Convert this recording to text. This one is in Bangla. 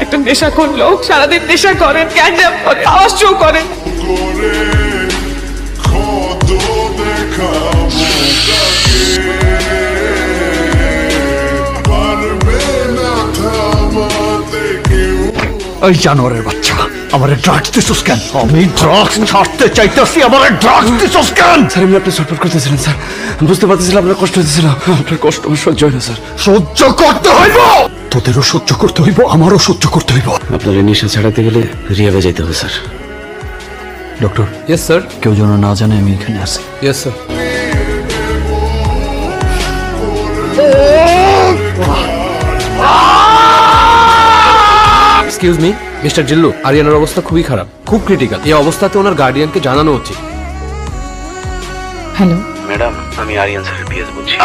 একটা নেশা করলো, সারাদিন নেশা করেন, গ্যাঞ্জাম করেন, আওয়াজ শো করেন। ওই জানোয়ারের বাচ্চা, আমার ড্রাগস দিছস কেন? আমি ড্রাগস ছাড়তে চাইতেছি, আমার ড্রাগস দিছস কেন? স্যার এমনি আপনি সাপোর্ট করতেছিলেন স্যার, বুঝতে পারতেছিলাম আপনার কষ্ট হতেছিল, আপনার কষ্ট আমার সহ্য হয় না স্যার। সহ্য করতে হইব, তোদেরও সহ্য করতে হইব, আমারও সহ্য করতে হইব। আপনার এই নেশা ছাড়াতে গেলে রিয়াবে যেতে হবে স্যার। Doctor, yes sir. কেউ যেন না জানে আমি এখানে আছি। Yes sir. Excuse me mister Jillu, আরিয়ানার অবস্থা খুবই খারাপ, খুব ক্রিটিক্যাল। এই অবস্থাতে ওনার গার্ডিয়ানকে জানানো উচিত। হ্যালো, ম্যাডাম আমি আরিয়ান স্যারের পিএস বলছি।